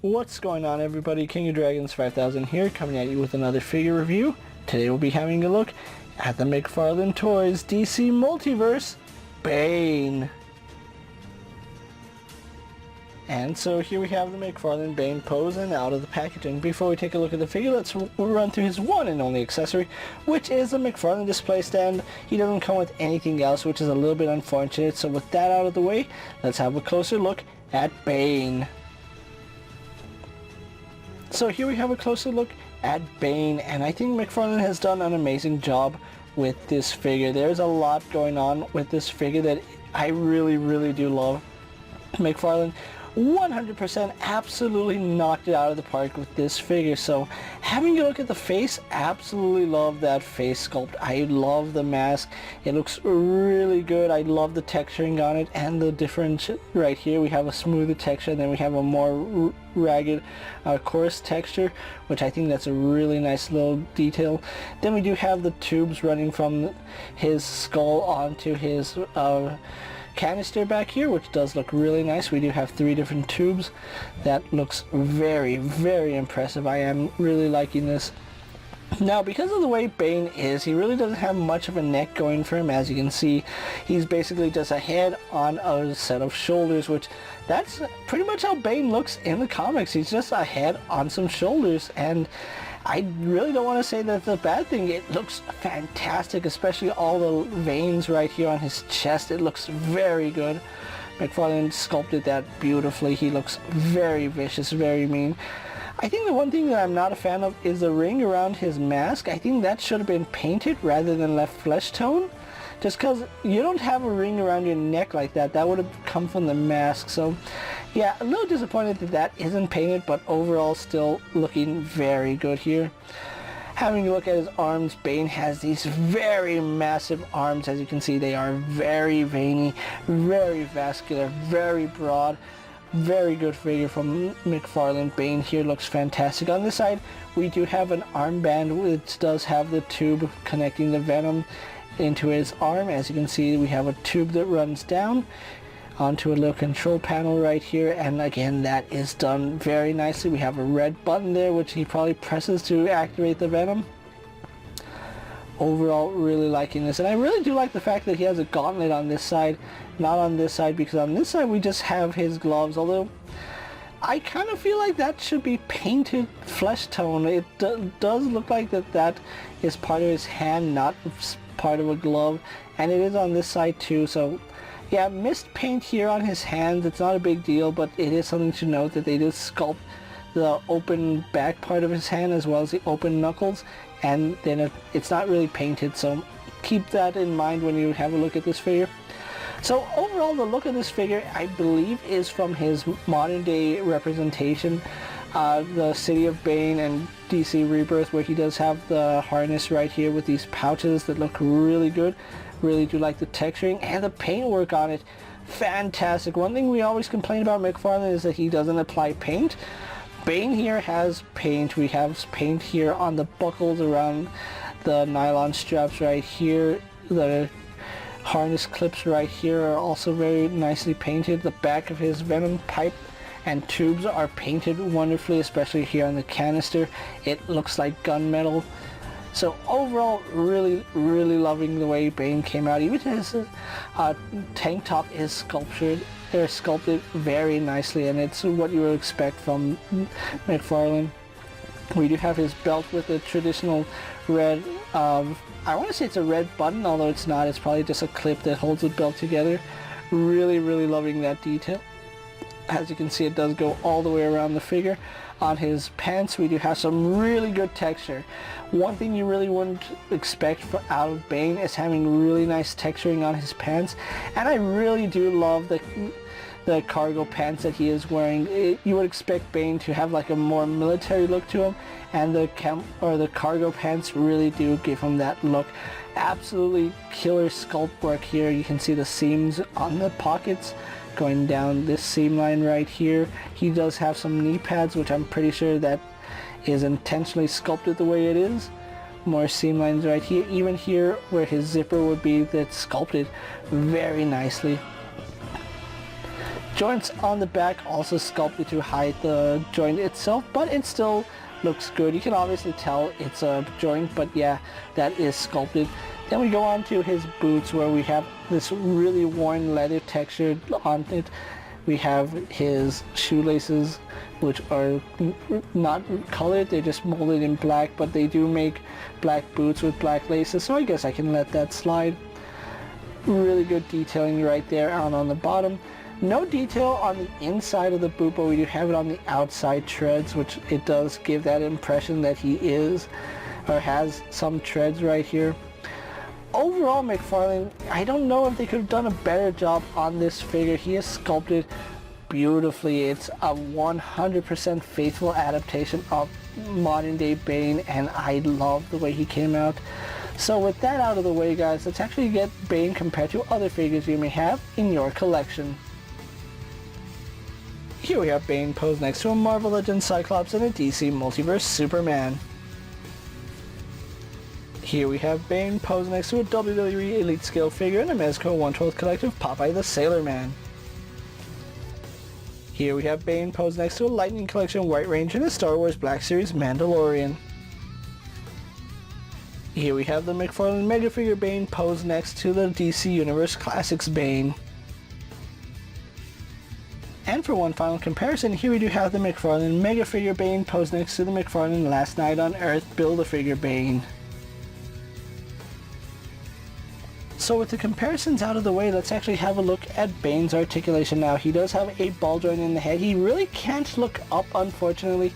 What's going on, everybody? King of Dragons 5000 here, coming at you with another figure review. Today we'll be having a look at the McFarlane Toys DC Multiverse Bane. And so here we have the McFarlane Bane posing out of the packaging. Before we take a look at the figure, let's run through his one and only accessory, which is the McFarlane display stand. He doesn't come with anything else, which is a little bit unfortunate. So with that out of the way, let's have a closer look at Bane. So here we have a closer look at Bane, and I think McFarlane has done an amazing job with this figure. There's a lot going on with this figure that I really do love. McFarlane 100% absolutely knocked it out of the park with this figure. So having a look at the face, absolutely love that face sculpt. I love the mask. It looks really good. I love the texturing on it and the difference right here. We have a smoother texture, and then we have a more ragged coarse texture, which I think that's a really nice little detail. Then we do have the tubes running from his skull onto his canister back here, which does look really nice. We do have 3 different tubes. That looks very impressive. I am really liking this. Now, because of the way Bane is, he really doesn't have much of a neck going for him. As you can see, he's basically just a head on a set of shoulders, which that's pretty much how Bane looks in the comics. He's just a head on some shoulders, and I really don't want to say that's a bad thing. It looks fantastic, especially all the veins right here on his chest. It looks very good. McFarlane sculpted that beautifully. He looks very vicious, very mean. I think the one thing that I'm not a fan of is the ring around his mask. I think that should have been painted rather than left flesh tone. Just because you don't have a ring around your neck like that. That would have come from the mask. So yeah, a little disappointed that that isn't painted, but overall still looking very good here. Having a look at his arms, Bane has these very massive arms. As you can see, they are very veiny, very vascular, very broad. Very good figure from McFarlane. Bane here looks fantastic. On this side, we do have an armband which does have the tube connecting the venom into his arm. As you can see, we have a tube that runs down onto a little control panel right here, and again, that is done very nicely. We have a red button there which he probably presses to activate the venom. Overall, really liking this, and I really do like the fact that he has a gauntlet on this side, not on this side, because on this side we just have his gloves, although I kind of feel like that should be painted flesh tone. It does look like that is part of his hand, not part of a glove, and it is on this side too. So yeah, missed paint here on his hands. It's not a big deal, but it is something to note that they did sculpt the open back part of his hand as well as the open knuckles, and then it's not really painted, so keep that in mind when you have a look at this figure. So overall, the look of this figure, I believe, is from his modern day representation, the City of Bane and DC Rebirth, where he does have the harness right here with these pouches that look really good. Really do like the texturing and the paintwork on it. Fantastic. One thing we always complain about McFarlane is that he doesn't apply paint. Bane here has paint. We have paint here on the buckles around the nylon straps right here. The harness clips right here are also very nicely painted. The back of his venom pipe and tubes are painted wonderfully, especially here on the canister. It looks like gunmetal. So overall, really loving the way Bane came out. Even his tank top is sculpted very nicely, and it's what you would expect from McFarlane. We do have his belt with the traditional red, I want to say it's a red button, although it's not. It's probably just a clip that holds the belt together. Really loving that detail. As you can see, it does go all the way around the figure. On his pants, we do have some really good texture. One thing you really wouldn't expect out of Bane is having really nice texturing on his pants, and I really do love the cargo pants that he is wearing. You would expect Bane to have like a more military look to him, and the cargo pants really do give him that look. Absolutely killer sculpt work here. You can see the seams on the pockets going down this seam line right here. He does have some knee pads, which I'm pretty sure that is intentionally sculpted the way it is. More seam lines right here. Even here where his zipper would be, that's sculpted very nicely. Joints on the back also sculpted to hide the joint itself, but it still looks good. You can obviously tell it's a joint, but yeah, that is sculpted. Then we go on to his boots, where we have this really worn leather texture on it. We have his shoelaces, which are not colored, they're just molded in black, but they do make black boots with black laces, so I guess I can let that slide. Really good detailing right there out on the bottom. No detail on the inside of the boot, but we do have it on the outside treads, which it does give that impression that he is, or has some treads right here. Overall, McFarlane, I don't know if they could have done a better job on this figure. He is sculpted beautifully. It's a 100% faithful adaptation of modern day Bane, and I love the way he came out. So with that out of the way, guys, let's actually get Bane compared to other figures you may have in your collection. Here we have Bane posed next to a Marvel Legends Cyclops and a DC Multiverse Superman. Here we have Bane posed next to a WWE Elite Scale figure and a Mezco 1/12 Collective Popeye the Sailor Man. Here we have Bane posed next to a Lightning Collection White Ranger and a Star Wars Black Series Mandalorian. Here we have the McFarlane Mega Figure Bane posed next to the DC Universe Classics Bane. And for one final comparison, here we do have the McFarlane Mega Figure Bane posed next to the McFarlane Last Night on Earth Build-A-Figure Bane. So with the comparisons out of the way, let's actually have a look at Bane's articulation now. He does have a ball joint in the head. He really can't look up, unfortunately,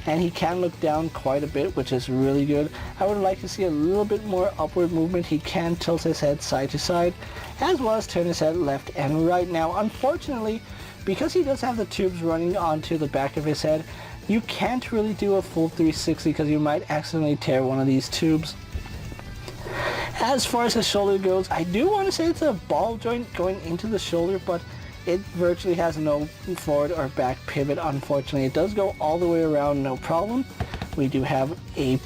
and he can look down quite a bit, which is really good. I would like to see a little bit more upward movement. He can tilt his head side to side, as well as turn his head left and right. Now, unfortunately, because he does have the tubes running onto the back of his head, you can't really do a full 360 because you might accidentally tear one of these tubes. As far as his shoulder goes, I do want to say it's a ball joint going into the shoulder, but it virtually has no forward or back pivot, unfortunately. It does go all the way around, no problem. We do have a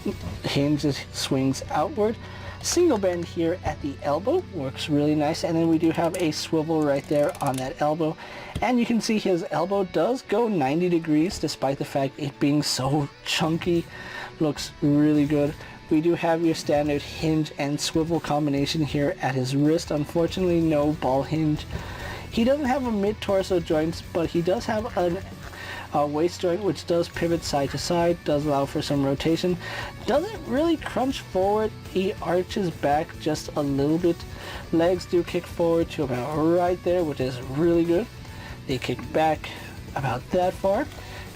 hinge that swings outward. Single bend here at the elbow, works really nice, and then we do have a swivel right there on that elbow. And you can see his elbow does go 90 degrees, despite the fact it being so chunky. Looks really good. We do have your standard hinge and swivel combination here at his wrist. Unfortunately, no ball hinge. He doesn't have a mid-torso joint, but he does have a waist joint which does pivot side to side, does allow for some rotation. Doesn't really crunch forward, he arches back just a little bit. Legs do kick forward to about right there, which is really good. They kick back about that far.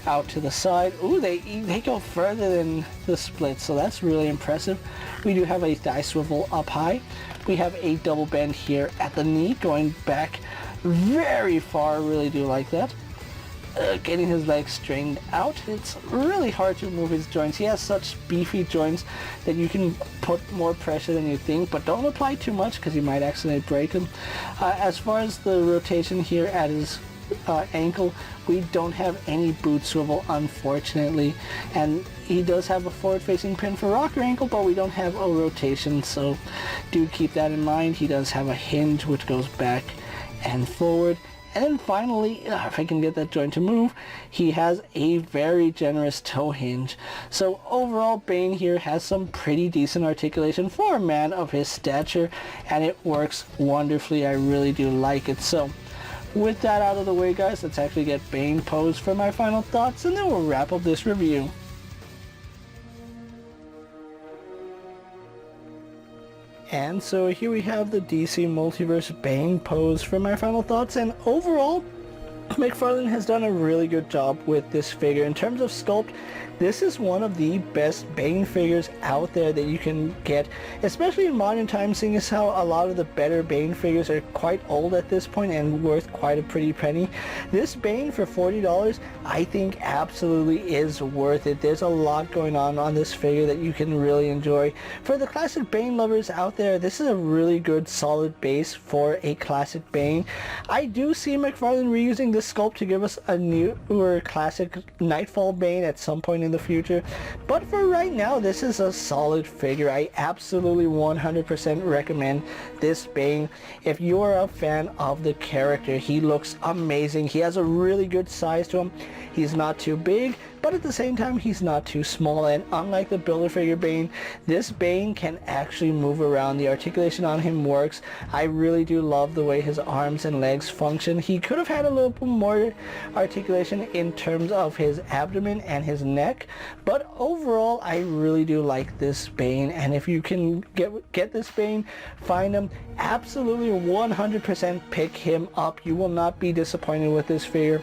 Out to the side. Ooh, they go further than the split, so that's really impressive. We do have a thigh swivel up high. We have a double bend here at the knee, going back very far. Really do like that. Getting his legs straightened out. It's really hard to move his joints. He has such beefy joints that you can put more pressure than you think, but don't apply too much because you might accidentally break them. As far as the rotation here at his ankle, we don't have any boot swivel, unfortunately, and he does have a forward facing pin for rocker ankle, but we don't have a rotation, so do keep that in mind. He does have a hinge which goes back and forward. And then finally, if I can get that joint to move, he has a very generous toe hinge. So overall, Bane here has some pretty decent articulation for a man of his stature, and it works wonderfully. I really do like it. So with that out of the way, guys, let's actually get Bane posed for my final thoughts, and then we'll wrap up this review. And so here we have the DC Multiverse Bane pose for my final thoughts, and overall, McFarlane has done a really good job with this figure. In terms of sculpt, this is one of the best Bane figures out there that you can get, especially in modern times, seeing as how a lot of the better Bane figures are quite old at this point and worth quite a pretty penny. This Bane for $40, I think absolutely is worth it. There's a lot going on this figure that you can really enjoy. For the classic Bane lovers out there, this is a really good solid base for a classic Bane. I do see McFarlane reusing this sculpt to give us a newer classic Nightfall Bane at some point Bane in the future. But for right now, this is a solid figure. I absolutely 100% recommend this Bane. If you're a fan of the character, he looks amazing. He has a really good size to him. He's not too big, but at the same time, he's not too small. And unlike the Build-A-Figure Bane, this Bane can actually move around. The articulation on him works. I really do love the way his arms and legs function. He could have had a little bit more articulation in terms of his abdomen and his neck, but overall, I really do like this Bane. And if you can get this Bane, find him, absolutely 100% pick him up. You will not be disappointed with this figure.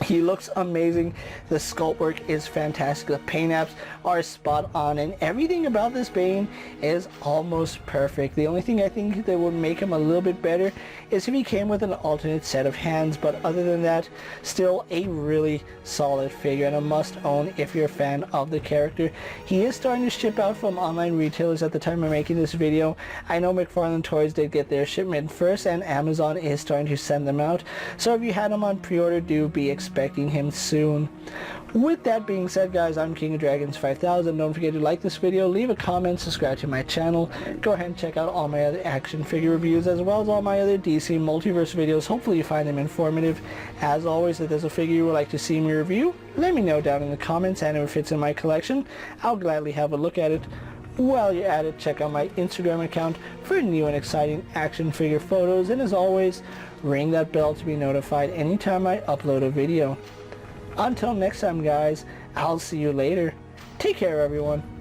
He looks amazing. The sculpt work is fantastic. The paint apps are spot on, and everything about this Bane is almost perfect. The only thing I think that would make him a little bit better is if he came with an alternate set of hands, but other than that, still a really solid figure and a must own if you're a fan of the character. He is starting to ship out from online retailers at the time of making this video. I know McFarlane Toys did get their shipment first, and Amazon is starting to send them out. So if you had them on pre-order, do be expecting him soon. With that being said, guys, I'm KingofDragons 5000. Don't forget to like this video, leave a comment, subscribe to my channel. Go ahead and check out all my other action figure reviews as well as all my other DC Multiverse videos. Hopefully you find them informative. As always, if there's a figure you would like to see me review, let me know down in the comments, and if it fits in my collection, I'll gladly have a look at it. While you're at it, check out my Instagram account for new and exciting action figure photos, and as always, ring that bell to be notified anytime I upload a video. Until next time, guys, I'll see you later. Take care, everyone.